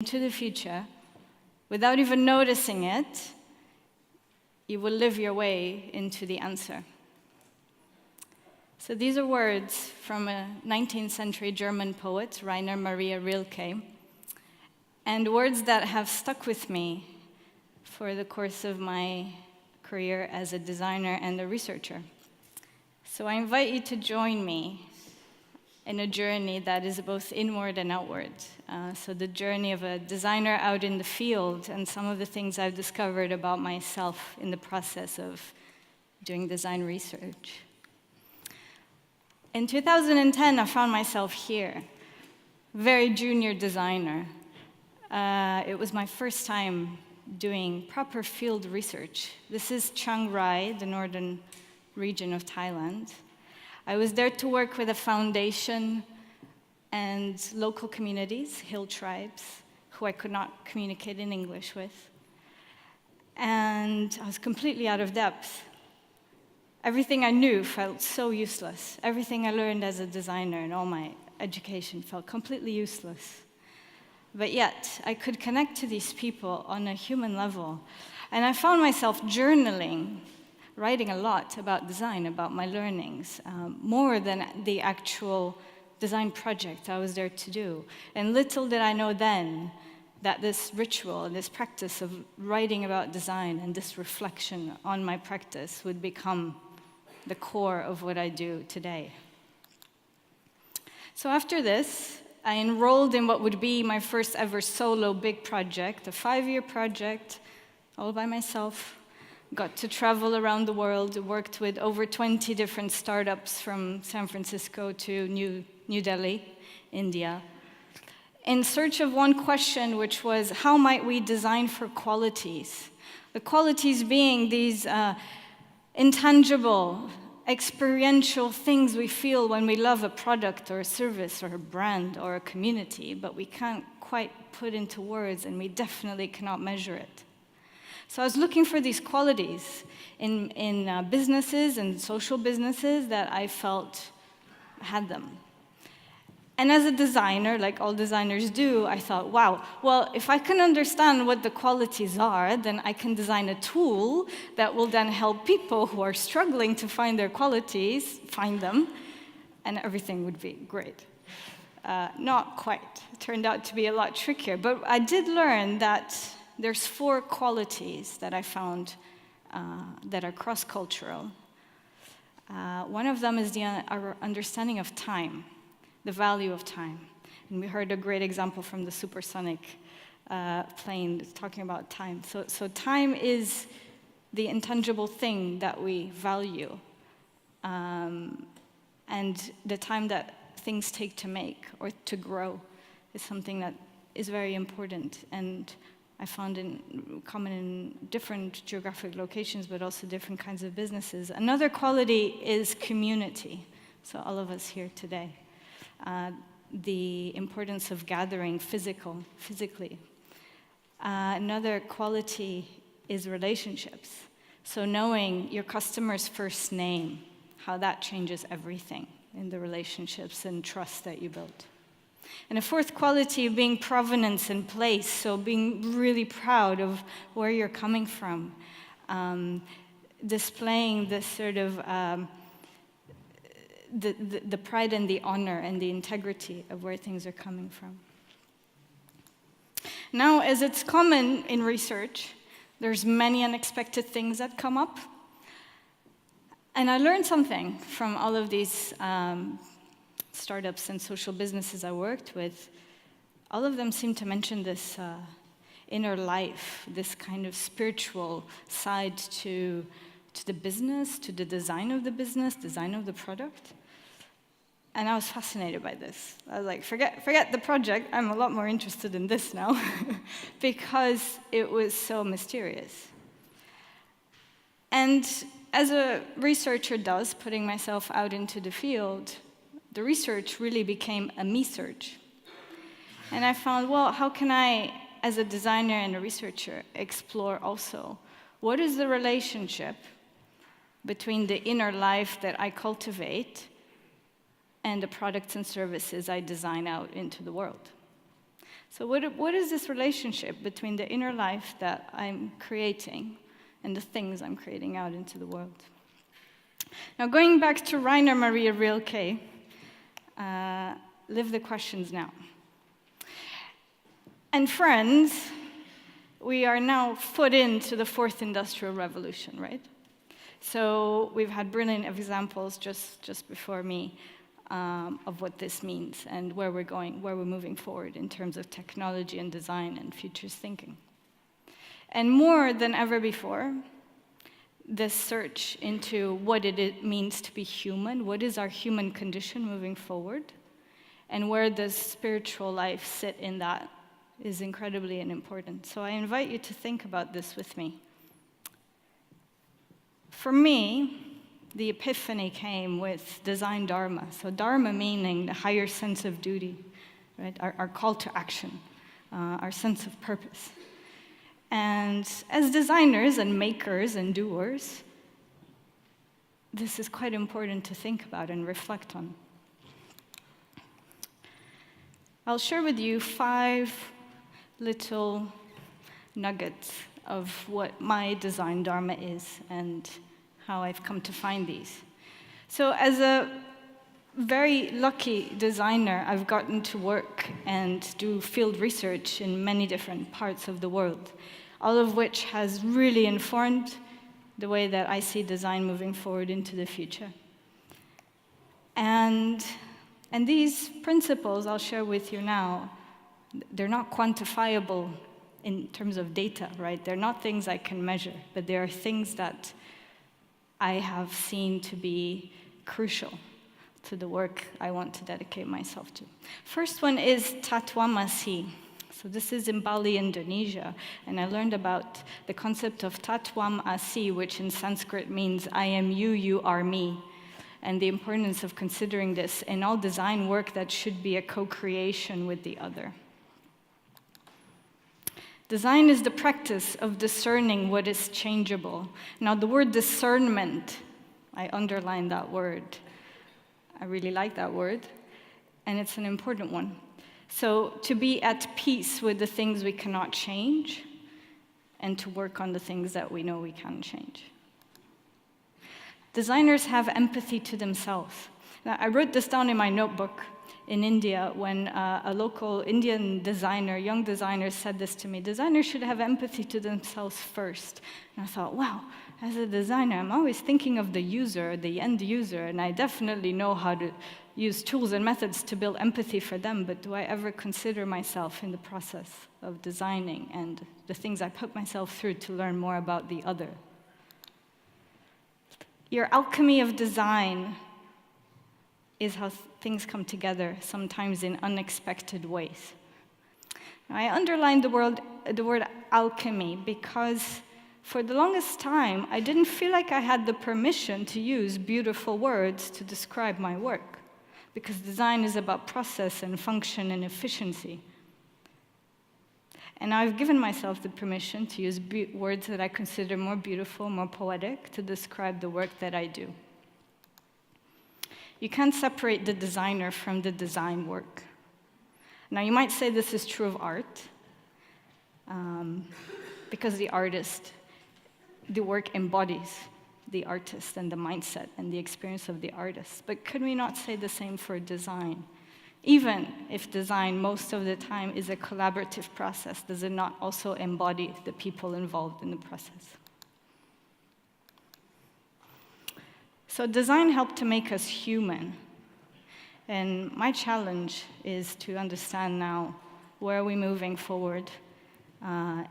into the future, without even noticing it, you will live your way into the answer. So these are words from a 19th century German poet, Rainer Maria Rilke, and words that have stuck with me for the course of my career as a designer and a researcher. So I invite you to join me in a journey that is both inward and outward. So the journey of a designer out in the field and some of the things I've discovered about myself in the process of doing design research. In 2010, I found myself here, very junior designer. It was my first time doing proper field research. This is Chiang Rai, the northern region of Thailand. I was there to work with a foundation and local communities, hill tribes, who I could not communicate in English with. And I was completely out of depth. Everything I knew felt so useless. Everything I learned as a designer and all my education felt completely useless. But yet, I could connect to these people on a human level. And I found myself journaling, writing a lot about design, about my learnings, more than the actual design project I was there to do. And little did I know then that this ritual and this practice of writing about design and this reflection on my practice would become the core of what I do today. So after this, I enrolled in what would be my first ever solo big project, a 5-year project, all by myself. Got to travel around the world, worked with over 20 different startups from San Francisco to New Delhi, India, in search of one question, which was, how might we design for qualities? The qualities being these intangible, experiential things we feel when we love a product or a service or a brand or a community, but we can't quite put into words, and we definitely cannot measure it. So I was looking for these qualities in businesses and social businesses that I felt had them. And as a designer, like all designers do, I thought, wow, well, if I can understand what the qualities are, then I can design a tool that will then help people who are struggling to find their qualities, find them, and everything would be great. Not quite. It turned out to be a lot trickier. But I did learn that there's 4 qualities that I found that are cross-cultural. One of them is our understanding of time, the value of time. And we heard a great example from the supersonic plane talking about time. So time is the intangible thing that we value, and the time that things take to make or to grow is something that is very important, and I found common in different geographic locations, but also different kinds of businesses. Another quality is community. So all of us here today. The importance of gathering physically. Another quality is relationships. So knowing your customer's first name, how that changes everything in the relationships and trust that you build. And a 4th quality being provenance and place, so being really proud of where you're coming from, displaying this sort of the pride and the honor and the integrity of where things are coming from. Now, as it's common in research, there's many unexpected things that come up. And I learned something from all of these startups and social businesses I worked with. All of them seem to mention this inner life, this kind of spiritual side to the business, to the design of the business, design of the product. And I was fascinated by this. I was like, forget the project, I'm a lot more interested in this now, because it was so mysterious. And as a researcher does, putting myself out into the field, the research really became a me search. And I found, well, how can I, as a designer and a researcher, explore also what is the relationship between the inner life that I cultivate and the products and services I design out into the world. So what is this relationship between the inner life that I'm creating and the things I'm creating out into the world? Now, going back to Rainer Maria Rilke, live the questions now. And friends, we are now foot into the fourth industrial revolution, right? So we've had brilliant examples just before me of what this means and where we're going, where we're moving forward in terms of technology and design and futures thinking. And more than ever before, this search into what it means to be human, what is our human condition moving forward, and where does spiritual life sit in that is incredibly important. So I invite you to think about this with me. For me, the epiphany came with design dharma. So dharma meaning the higher sense of duty, right? Our call to action, our sense of purpose. And as designers and makers and doers, this is quite important to think about and reflect on. I'll share with you 5 little nuggets of what my design dharma is and how I've come to find these. So as a very lucky designer, I've gotten to work and do field research in many different parts of the world, all of which has really informed the way that I see design moving forward into the future. And these principles I'll share with you now, they're not quantifiable in terms of data, right? They're not things I can measure, but they are things that I have seen to be crucial to the work I want to dedicate myself to. First one is Tatwamasi. So this is in Bali, Indonesia, and I learned about the concept of Tatwam Asi, which in Sanskrit means I am you, you are me, and the importance of considering this in all design work that should be a co-creation with the other. Design is the practice of discerning what is changeable. Now, the word discernment, I underline that word. I really like that word, and it's an important one. So, to be at peace with the things we cannot change, and to work on the things that we know we can change. Designers have empathy to themselves. Now, I wrote this down in my notebook in India when a local Indian designer, young designer, said this to me. Designers should have empathy to themselves first. And I thought, wow, as a designer, I'm always thinking of the user, the end user, and I definitely know how to use tools and methods to build empathy for them, but do I ever consider myself in the process of designing and the things I put myself through to learn more about the other? Your alchemy of design is how things come together, sometimes in unexpected ways. Now, I underlined the word alchemy because for the longest time, I didn't feel like I had the permission to use beautiful words to describe my work, because design is about process and function and efficiency. And I've given myself the permission to use words that I consider more beautiful, more poetic, to describe the work that I do. You can't separate the designer from the design work. Now, you might say this is true of art, because the artist, the work embodies the artist and the mindset and the experience of the artist. But could we not say the same for design? Even if design most of the time is a collaborative process, does it not also embody the people involved in the process? So design helped to make us human. And my challenge is to understand now, where are we moving forward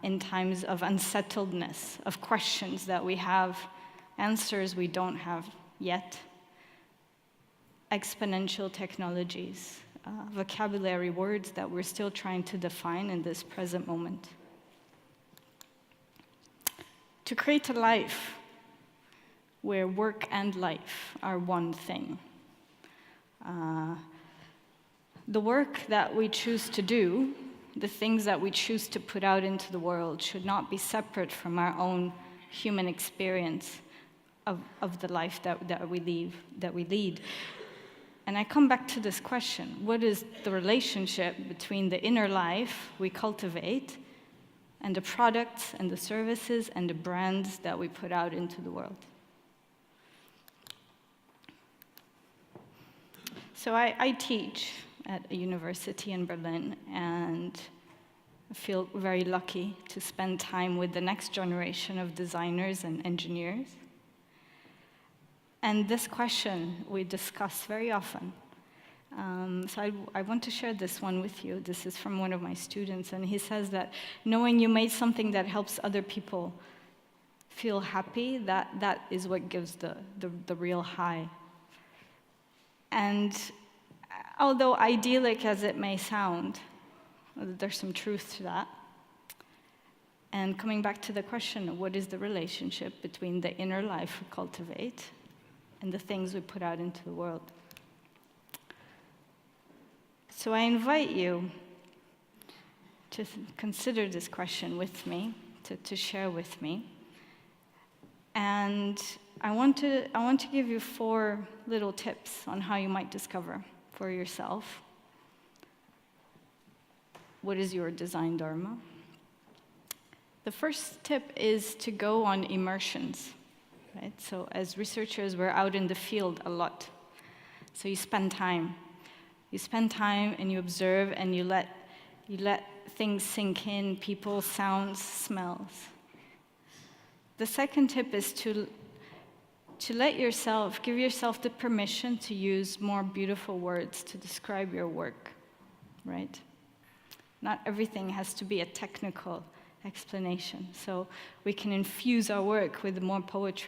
in times of unsettledness, of questions that we have, answers we don't have yet, exponential technologies, vocabulary words that we're still trying to define in this present moment. To create a life where work and life are one thing. The work that we choose to do, the things that we choose to put out into the world, should not be separate from our own human experience of the life that we lead. And I come back to this question: what is the relationship between the inner life we cultivate and the products and the services and the brands that we put out into the world? So I teach at a university in Berlin, and I feel very lucky to spend time with the next generation of designers and engineers. And this question we discuss very often. So I want to share this one with you. This is from one of my students, and he says that knowing you made something that helps other people feel happy, that is what gives the real high. And although idyllic as it may sound, there's some truth to that. And coming back to the question of what is the relationship between the inner life we cultivate and the things we put out into the world. So I invite you to consider this question with me, to share with me. And I want to give you 4 little tips on how you might discover for yourself what is your design dharma. The first tip is to go on immersions, right? So as researchers, we're out in the field a lot. So you spend time. You spend time and you observe and you let things sink in, people, sounds, smells. The second tip is to give yourself the permission to use more beautiful words to describe your work, right? Not everything has to be a technical explanation. So we can infuse our work with more poetry.